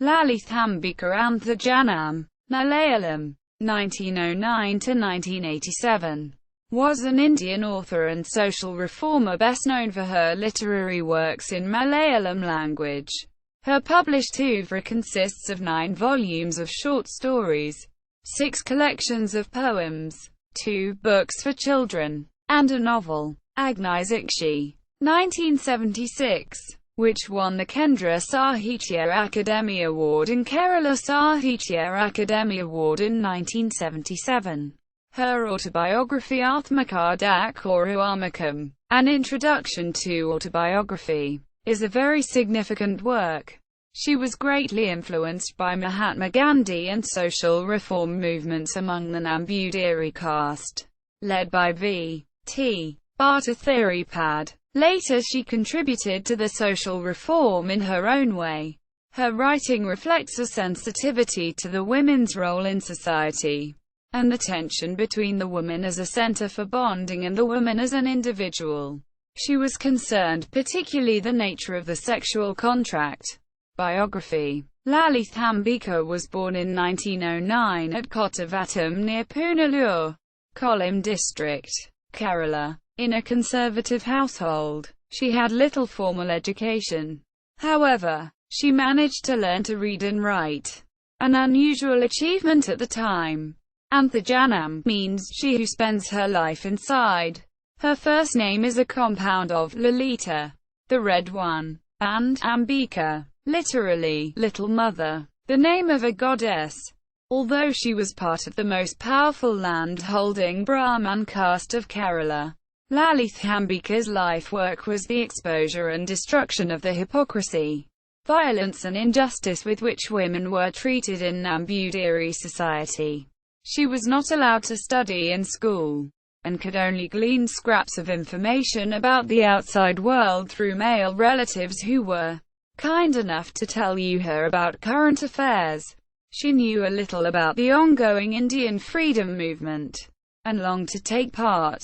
Lalithambika Antharjanam, Malayalam, 1909–1987, was an Indian author and social reformer best known for her literary works in Malayalam language. Her published oeuvre consists of 9 volumes of short stories, 6 collections of poems, 2 books for children, and a novel, Agnisakshi, 1976, which won the Kendra Sahitya Akademi Award and Kerala Sahitya Akademi Award in 1977. Her autobiography Aathmakadhakkoru Aamukham, An Introduction to Autobiography, is a very significant work. She was greatly influenced by Mahatma Gandhi and social reform movements among the Nambudiri caste, led by V.T. Bhattathiripad. Later she contributed to the social reform in her own way. Her writing reflects a sensitivity to the women's role in society, and the tension between the woman as a center for bonding and the woman as an individual. She was concerned particularly the nature of the sexual contract. Biography. Lalithambika was born in 1909 at Kottavatam near Punalur, Kollam district, Kerala. In a conservative household, she had little formal education. However, she managed to learn to read and write, an unusual achievement at the time. Antharjanam means she who spends her life inside. Her first name is a compound of Lalita, the red one, and Ambika, literally, little mother, the name of a goddess. Although she was part of the most powerful land-holding Brahman caste of Kerala, Lalithambika's life work was the exposure and destruction of the hypocrisy, violence and injustice with which women were treated in Nambudiri society. She was not allowed to study in school, and could only glean scraps of information about the outside world through male relatives who were kind enough to tell her about current affairs. She knew a little about the ongoing Indian freedom movement, and longed to take part.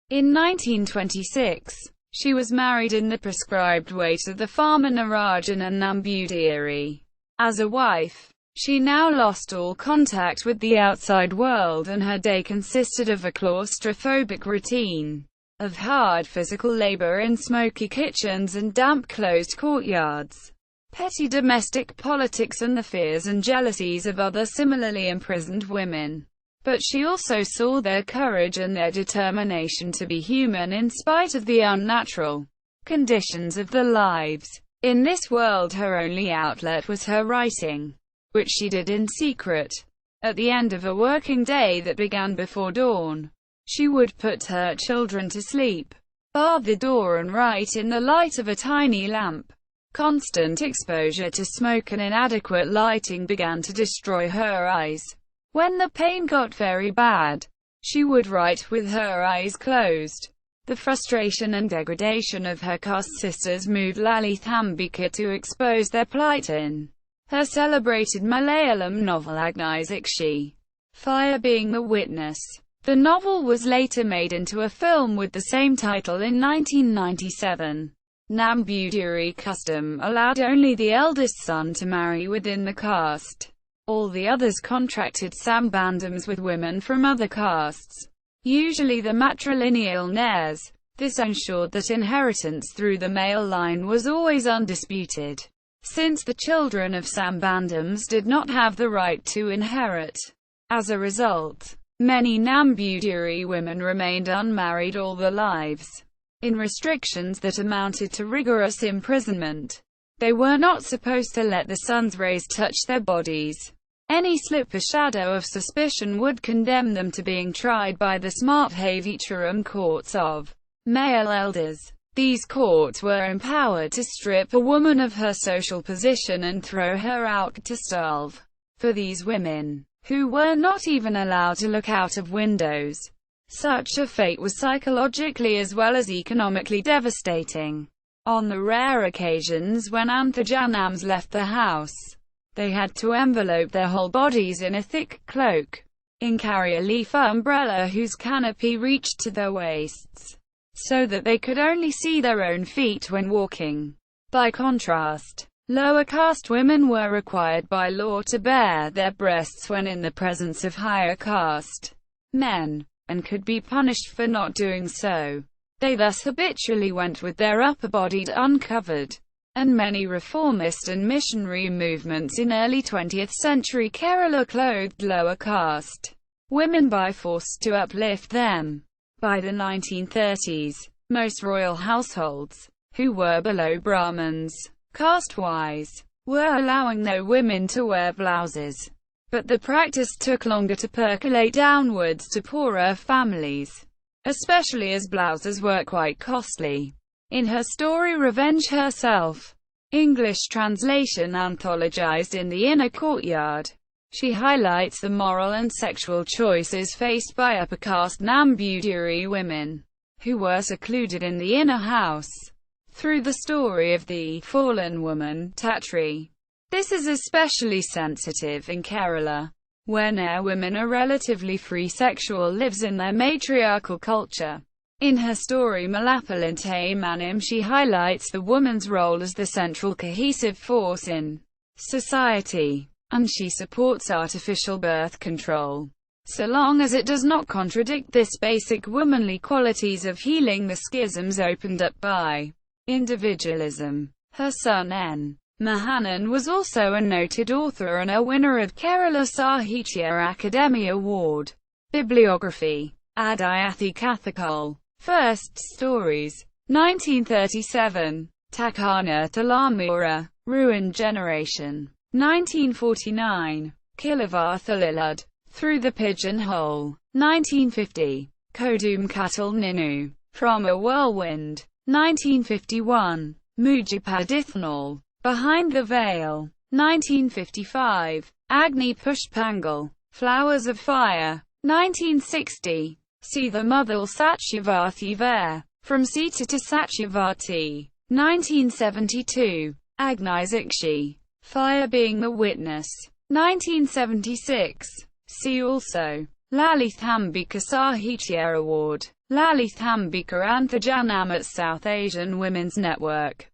In 1926, she was married in the prescribed way to the farmer Narajana Nambudiri. As a wife, she now lost all contact with the outside world, and her day consisted of a claustrophobic routine of hard physical labor in smoky kitchens and damp closed courtyards, petty domestic politics and the fears and jealousies of other similarly imprisoned women. But she also saw their courage and their determination to be human in spite of the unnatural conditions of their lives. In this world her only outlet was her writing, which she did in secret. At the end of a working day that began before dawn, she would put her children to sleep, bar the door and write in the light of a tiny lamp. Constant exposure to smoke and inadequate lighting began to destroy her eyes. When the pain got very bad, she would write with her eyes closed. The frustration and degradation of her caste sisters moved Lalithambika to expose their plight in her celebrated Malayalam novel Agnisakshi, Fire Being the Witness. The novel was later made into a film with the same title in 1997. Nambudiri custom allowed only the eldest son to marry within the caste. All the others contracted sambandhams with women from other castes, usually the matrilineal heirs. This ensured that inheritance through the male line was always undisputed, since the children of sambandhams did not have the right to inherit. As a result, many Nambudiri women remained unmarried all their lives, in restrictions that amounted to rigorous imprisonment. They were not supposed to let the sun's rays touch their bodies. Any slip or shadow of suspicion would condemn them to being tried by the Smarthavicharam courts of male elders. These courts were empowered to strip a woman of her social position and throw her out to starve. For these women, who were not even allowed to look out of windows, such a fate was psychologically as well as economically devastating. On the rare occasions when Antharjanams left the house, they had to envelope their whole bodies in a thick cloak, and carry a leaf umbrella whose canopy reached to their waists, so that they could only see their own feet when walking. By contrast, Lower caste women were required by law to bare their breasts when in the presence of higher caste men, and could be punished for not doing so. They thus habitually went with their upper bodies uncovered, and many reformist and missionary movements in early 20th century Kerala clothed lower caste women by force to uplift them. By the 1930s, most royal households, who were below Brahmins caste-wise, were allowing their women to wear blouses. But the practice took longer to percolate downwards to poorer families, especially as blouses were quite costly. In her story Revenge Herself, English translation anthologized in the Inner Courtyard, she highlights the moral and sexual choices faced by upper caste Nambudiri women, who were secluded in the inner house, through the story of the fallen woman, Tatri. This is especially sensitive in Kerala, where women are relatively free sexual lives in their matriarchal culture. In her story Malapalinte Manim she highlights the woman's role as the central cohesive force in society, and she supports artificial birth control, so long as it does not contradict this basic womanly qualities of healing the schisms opened up by individualism. Her son N. Mohanan was also a noted author and a winner of Kerala Sahitya Akademi Award. Bibliography. Aathmakadhakkoru. First Stories. 1937. Takana Talamura. Ruined Generation. 1949. Kilavarthalilud. Through the Pigeonhole. 1950. Kodum Katal Ninu. From a Whirlwind. 1951. Mujapadithanol. Behind the Veil. 1955. Agni Pushpangal. Flowers of Fire. 1960. See the Muthal Satyavati Vair. From Sita to Satyavati. 1972. Agnisakshi. Fire Being the Witness. 1976. See also Lalithambika Sahitya Award. Lalithambika Antharjanam at South Asian Women's Network.